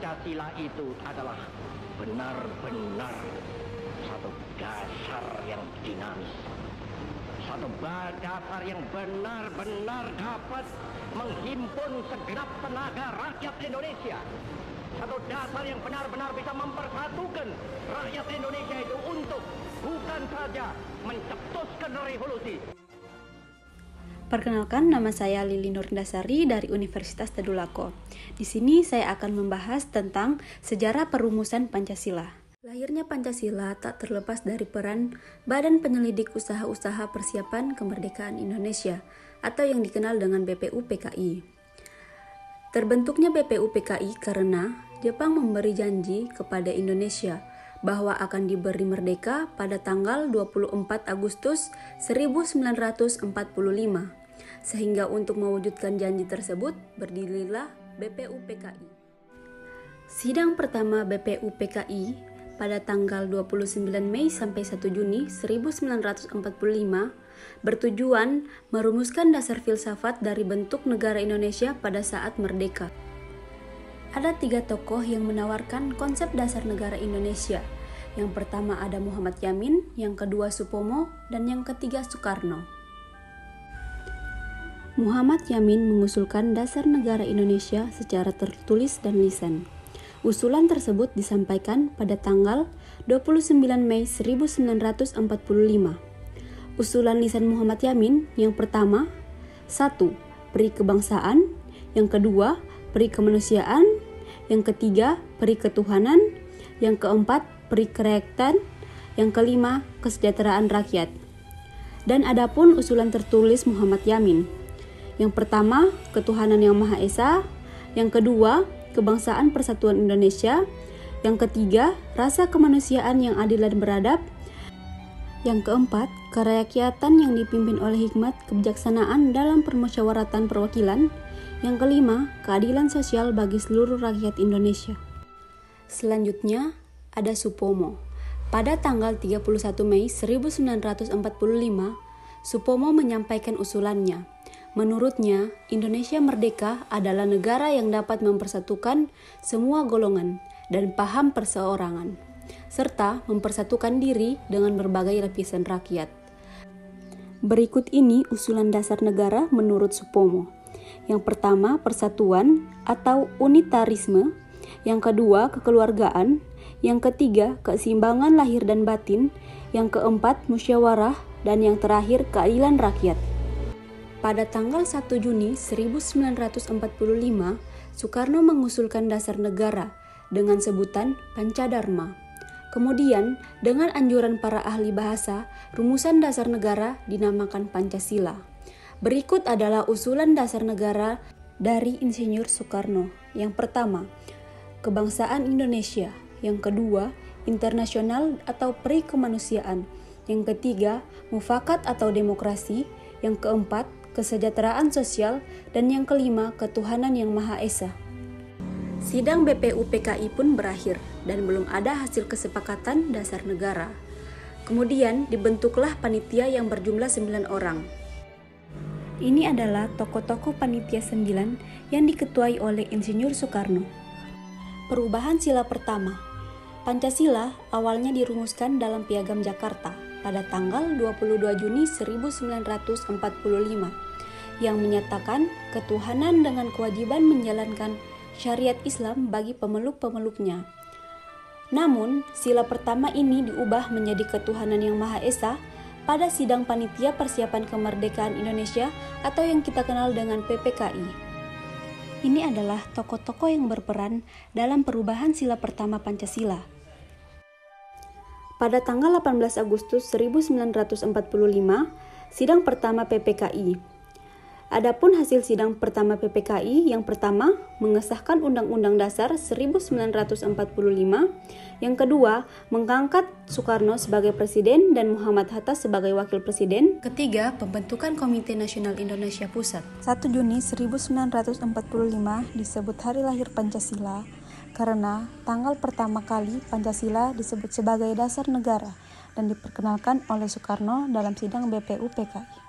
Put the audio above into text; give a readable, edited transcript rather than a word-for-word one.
Pancasila itu adalah benar-benar satu dasar yang dinamis, satu dasar yang benar-benar dapat menghimpun segenap tenaga rakyat Indonesia, satu dasar yang benar-benar bisa mempersatukan rakyat Indonesia itu untuk bukan saja mencetuskan revolusi. Perkenalkan, nama saya Lili Nurindasari dari Universitas Tadulako. Di sini saya akan membahas tentang sejarah perumusan Pancasila. Lahirnya Pancasila tak terlepas dari peran Badan Penyelidik Usaha-Usaha Persiapan Kemerdekaan Indonesia atau yang dikenal dengan BPUPKI. Terbentuknya BPUPKI karena Jepang memberi janji kepada Indonesia bahwa akan diberi merdeka pada tanggal 24 Agustus 1945. Sehingga untuk mewujudkan janji tersebut, berdirilah BPUPKI. Sidang pertama BPUPKI pada tanggal 29 Mei sampai 1 Juni 1945 bertujuan merumuskan dasar filsafat dari bentuk negara Indonesia pada saat merdeka. Ada 3 tokoh yang menawarkan konsep dasar negara Indonesia. Yang pertama ada Muhammad Yamin, yang kedua Supomo, dan yang ketiga Soekarno. Muhammad Yamin mengusulkan dasar negara Indonesia secara tertulis dan lisan. Usulan tersebut disampaikan pada tanggal 29 Mei 1945. Usulan lisan Muhammad Yamin yang pertama, 1. Peri kebangsaan, yang kedua, peri kemanusiaan, yang ketiga, peri ketuhanan, yang keempat, peri kerakyatan, yang kelima, kesejahteraan rakyat. Dan adapun usulan tertulis Muhammad Yamin, yang pertama, ketuhanan yang Maha Esa, yang kedua, kebangsaan persatuan Indonesia, yang ketiga, rasa kemanusiaan yang adil dan beradab, yang keempat, kerakyatan yang dipimpin oleh hikmat kebijaksanaan dalam permusyawaratan perwakilan, yang kelima, keadilan sosial bagi seluruh rakyat Indonesia. Selanjutnya, ada Supomo. Pada tanggal 31 Mei 1945, Supomo menyampaikan usulannya. Menurutnya, Indonesia merdeka adalah negara yang dapat mempersatukan semua golongan dan paham perseorangan, serta mempersatukan diri dengan berbagai lapisan rakyat. Berikut ini usulan dasar negara menurut Supomo. Yang pertama, persatuan atau unitarisme. Yang kedua, kekeluargaan. Yang ketiga, keseimbangan lahir dan batin. Yang keempat, musyawarah. Dan yang terakhir, keadilan rakyat. Pada tanggal 1 Juni 1945, Soekarno mengusulkan dasar negara dengan sebutan Pancadharma. Kemudian, dengan anjuran para ahli bahasa, rumusan dasar negara dinamakan Pancasila. Berikut adalah usulan dasar negara dari Insinyur Soekarno. Yang pertama, kebangsaan Indonesia. Yang kedua, internasional atau peri kemanusiaan. Yang ketiga, mufakat atau demokrasi. Yang keempat, kesejahteraan sosial, dan yang kelima, ketuhanan yang Maha Esa. Sidang BPUPKI pun berakhir dan belum ada hasil kesepakatan dasar negara. Kemudian dibentuklah panitia yang berjumlah 9 orang. Ini adalah tokoh-tokoh panitia 9 yang diketuai oleh Insinyur Soekarno. Perubahan sila pertama. Pancasila awalnya dirumuskan dalam Piagam Jakarta pada tanggal 22 Juni 1945 yang menyatakan ketuhanan dengan kewajiban menjalankan syariat Islam bagi pemeluk-pemeluknya. Namun, sila pertama ini diubah menjadi ketuhanan yang Maha Esa pada sidang Panitia Persiapan Kemerdekaan Indonesia atau yang kita kenal dengan PPKI. Ini adalah tokoh-tokoh yang berperan dalam perubahan sila pertama Pancasila. Pada tanggal 18 Agustus 1945, sidang pertama PPKI. Adapun hasil sidang pertama PPKI yang pertama mengesahkan Undang-Undang Dasar 1945, yang kedua mengangkat Soekarno sebagai presiden dan Muhammad Hatta sebagai wakil presiden, ketiga pembentukan Komite Nasional Indonesia Pusat. 1 Juni 1945 disebut hari lahir Pancasila karena tanggal pertama kali Pancasila disebut sebagai dasar negara dan diperkenalkan oleh Soekarno dalam sidang BPUPKI.